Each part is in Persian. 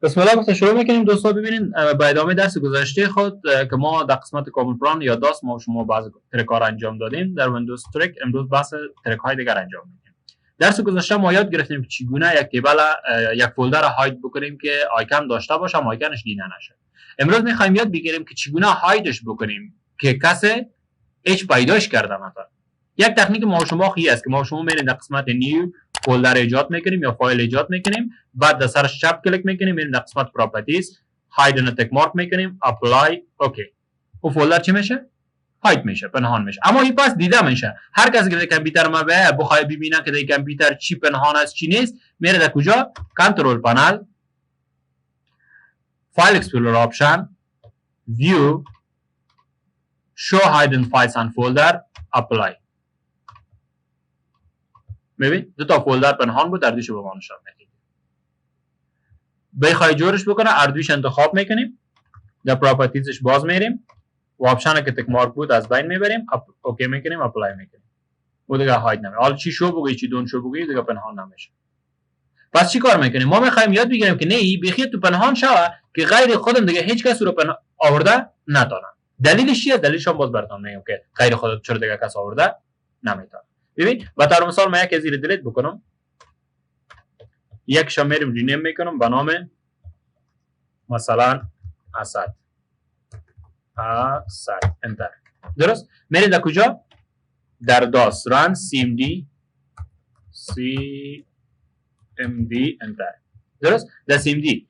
بسم الله گفته شروع میکنیم دوستان. ببینید به ادامه درس گذشته خود که ما در قسمت کامل پلان یا داست ما شما بعضی ترک ها را انجام دادیم در ویندوز ترک. امروز بحث ترک های دیگر انجام میدیم. درس گذشته ما یاد گرفتیم که چگونه یک تیبل یک فولدر را هاید بکنیم که آیکن داشته باشه اما آیکنش دیده نشه. امروز میخوایم یاد بگیریم که چگونه هایدش بکنیم که کسی هیچ پیداش کرده نشه. یک تکنیک ما شما خیلی است که ما شما میریم در قسمت نیو فولدر ایجاد میکنیم یا فایل ایجاد میکنیم، بعد در سرش چپ کلیک میکنیم، میریم در قسمت پراپرتیز هاید و تک مارک میکنیم، اپلای، اوکی. اون فولدر چی میشه؟ هاید میشه، پنهان میشه. اما این پس دیده میشه. هر کسی که در کامپیوتر ما بخواد ببینه که در کامپیوتر چی پنهان است چی نیست، میره در کجا؟ کنترل پنل، فایل اکسپلورر آپشن، ویو، شو هایدن فایلز اند فولدر، اپلای. ببین دو تا فولدر پنهان بود، اردویش به ما نشون میده. بخوای جورش بکنه اردویش انتخاب میکنیم، در پراپرتیزش باز میریم و آپشن که تک مارک بود از بین میبریم، اوکی میکنیم، اپلای میکنیم. و دیگه هاید نمیشه. حالا چی شو بگی چی دون شو بگی دیگه پنهان نمیشه. پس چی کار میکنیم؟ ما میخوایم یاد بگیریم که نه بخیر تو پنهان شوه که غیر خودم دیگه هیچ کس رو آورده نتونه. دلیلش چیه؟ دلیلش هم باز براتون میگم که غیر خودت چرا دیگه کس آورده نمیتونه. ببین و در مثال من یک از زیر دیلیت بکنم، یک شامریم رینیم میکنم به نام مثلا اسد، انتر. درست؟ میرید در کجا؟ در داست ران CMD انتر. درست؟ در CMD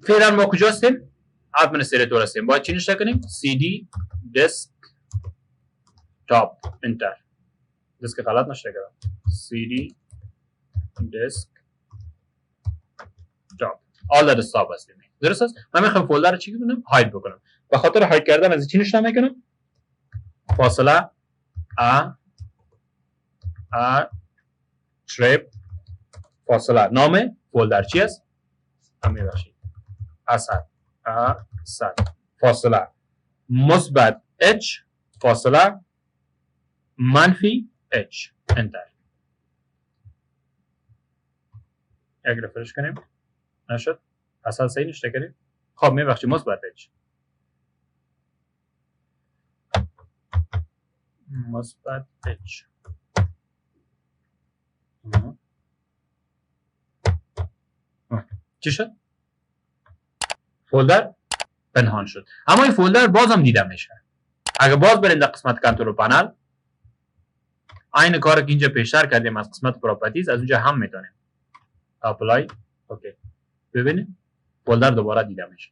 فعلا ما کجا هستیم؟ ادمنستریتور هستیم. باید چی نشته کنیم؟ CD دسکتاپ انتر. دسک غلط نشته کردم. CD دسکتاپ آل دسکتاپ هستیم. درست است؟ من میخوام فولدر رو چی کنم؟ هاید بکنم. به خاطر هاید کردن از چی نشته میکنم؟ فاصله تریپ فاصله نام فولدر چی است؟ همین باشید. اسد فاصله مثبت H فاصله منفی H انتر. یک رفرش کنیم. نشد؟ اصلا صحیح نشته کنیم. خب میبخشید مثبت H مثبت H چی شد؟ فولدر پنهان شد. اما این فولدر باز هم دیده میشه. اگه باز بریم در قسمت کنترل پنل، این کار که اینجا پیشتر کردیم از قسمت پراپرتیز از اونجا هم میتونیم. اپلای، اوکی. ببینید فولدر دوباره دیده میشه.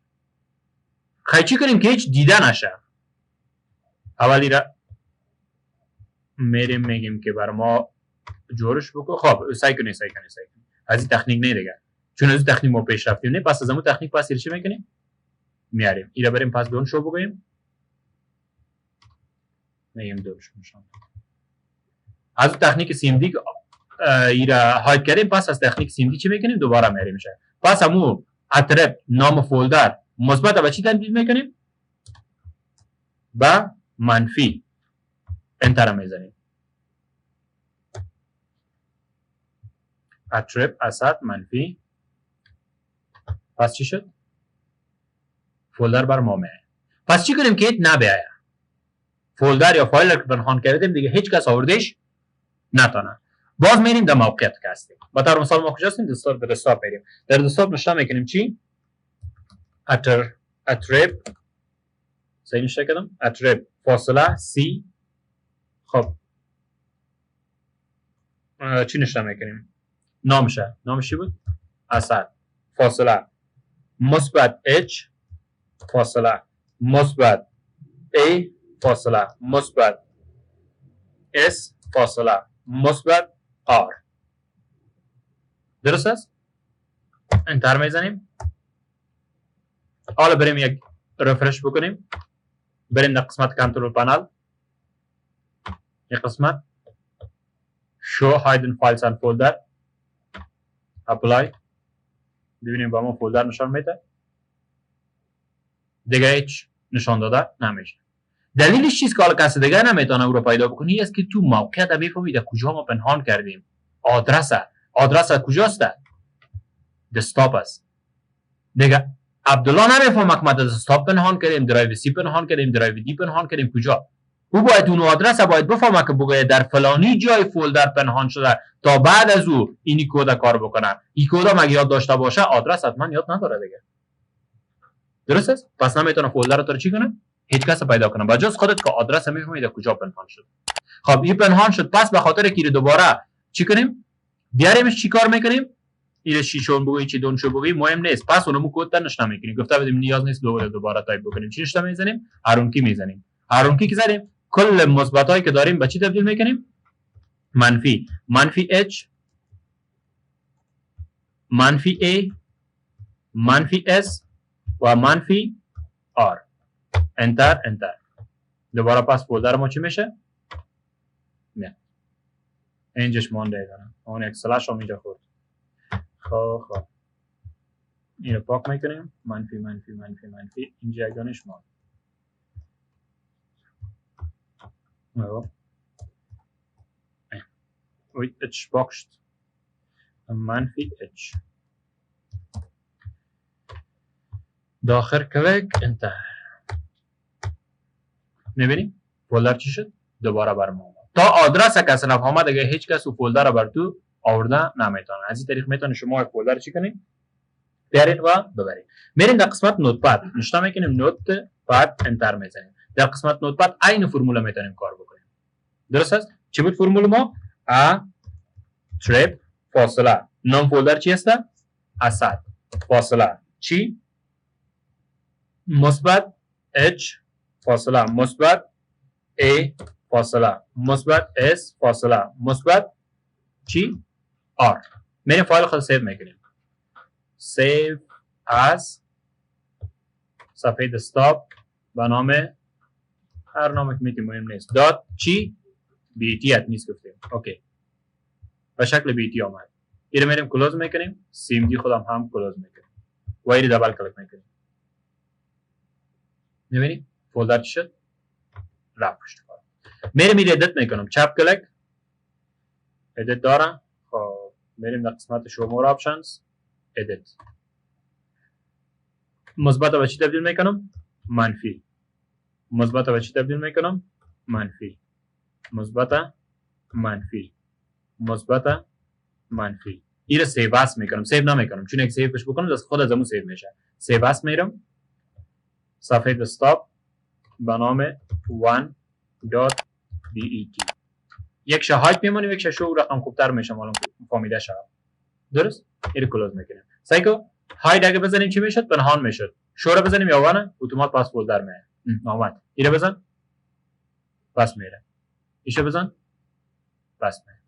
خیلی چی کنیم که هیچ دیده نشه؟ اولی را میریم میگیم که بر ما جورش بکن. خب سعی کنید از این تکنیک نه دیگه، چون از این تکنیک ما پیش رفتیم نه، پس از اون تکنیک پس چی میکنیم؟ میاریم اینا بریم پس دون شو بگویم، میگیم دون شو میشم. از تکنیک CMD ایرا هاید کردیم، پس از تکنیک CMD چی میکنیم؟ دوباره میاریم میشه. پس همون اترپ نام فولدر مثبت به چی تبدیل میکنیم؟ با منفی انتر میزنیم. اترپ اسد منفی. پس چی شد؟ فولدر بر ما میاد. پس چی کنیم که هیچ نبیاید؟ فولدر یا فایل که پنهان کردیم دیگه هیچ کس آوردهش نتونه. باز میریم در موقعیت که هستیم. با طور مثال ما کجا هستیم؟ دسکتاپ میریم. در دسکتاپ نشته میکنیم چی؟ اترپ صحیح نشته کردم؟ اترپ فاصله C. خب چی نشته میکنیم؟ نامش چی بود؟ اسد فاصله مثبت H فاصله مثبت A فاصله مثبت S فاصله مثبت R. درست است؟ انتر میزنیم. حالا بریم یک رفرش بکنیم، بریم در قسمت کنترل پنل، یک قسمت شو هایدن فایلز اند فولدر، اپلای. ببینیم با ما فولدر نشان میده، دیگه هیچ نشان داده نمیشه. دلیلش چیست که حالا کسی دیگه نمیتونه او رو پیدا بکنی؟ است که تو موقعیت میفهمید کجا ما پنهان کردیم. آدرس کجاست؟ دسکتاپ است. دیگه عبدالله نمیفهمه که ما دسکتاپ پنهان کردیم، درایو سی پنهان کردیم، درایو دی پنهان کردیم. کجا او باید اون آدرس باید بفهمه که بگه در فلانی جای فولدر پنهان شده تا بعد از او اینی کد کار بکنه. این کد مگه یاد داشته باشه آدرس حتما یاد نداره دیگه. درست است؟ پس نمیتونه فولدر رو چی کنه؟ هیچ کس پیدا کنه بجز خودت که آدرس میفهمید کجا پنهان شد. خب این پنهان شد، پس به خاطر که دوباره چی کنیم؟ بیاریمش چی کار میکنیم؟ این شیشون بگویی چی دون شو بگویی مهم نیست. پس اونمو کد تنش نمیکنیم. گفته بودیم نیاز نیست دوباره تایپ بکنیم. چی نشته میزنیم؟ هرونکی میزنیم. هرونکی که زدیم کل مثبتایی که داریم به چی تبدیل میکنیم؟ منفی. منفی h، منفی a، منفی s و منفی r. انتر انتر. دوباره پس فولدر ما چی میشه؟ نه. اینجاش مونده دارم. اون یک سلش هم اینجا خورد. خب اینو پاک میکنیم. منفی منفی منفی منفی. اینجا یک دانش ماند. اوی اچ پاک شد. منفی اچ. داخل کلیک انتر. میبینی؟ فولدر چی شد؟ دوباره برام اومد. تا آدرس کسی نفهمه دیگه هیچ کس او فولدر رو بر تو آورده نمیتونه. از این طریق میتونه شما فولدر چی کنید؟ بیارید و ببرید. میریم در قسمت نوتپد. نشته میکنیم نوتپد انتر میزنیم. در قسمت نوتپد عین فرمول میتونیم کار بکنیم. درست است؟ چی بود فرمول ما؟ ا تریپ فاصله نام فولدر چی است؟ اسد فاصله چی؟ مثبت h فاصله مثبت a فاصله مثبت s فاصله مثبت چی؟ r. میریم فایل خود سیو میکنیم. سیو از صفحه دسکتاپ به نام هر نامی که میتونیم مهم نیست. دات چی؟ بیتی ات گفتیم. اوکی. به شکل بیتی آمد. اینو میریم کلوز میکنیم. CMD خودم هم کلوز میکنیم. و اینو دبل کلیک میکنیم. میبینید؟ فولدر چی شد؟ رفت پشت کار. میریم ادیت میکنم. چپ کلیک. ادیت دارم. خب میریم در قسمت شو مور آپشنز. ادیت. مثبت به چی تبدیل میکنم؟ منفی. مثبت به چی تبدیل میکنم؟ منفی. مثبت منفی. مثبت منفی. این رو سیو اس میکنم. سیو نمیکنم چون اگه سیوش بکنم خود از همون سیو میشه. سیو اس میرم. صفحه دسکتاپ به نام 1.det. یک شاهد میمونیم، یک شو رقم خوبتر میشه مالون فهمیده شد. درست؟ این رو کلوز میکنیم. سایکو هاید اگه بزنیم چی میشد؟ پنهان میشد. شو رو بزنیم یا نه اتومات پاس فولدر میاد. اومد. این رو بزن. پس میره. ایشو بزن. پس میره.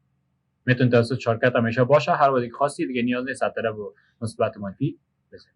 میتونید توسط شارکت همیشه باشه. هر وقتی خواستید دیگه نیاز نیست طرف مثبت منفی بزنید.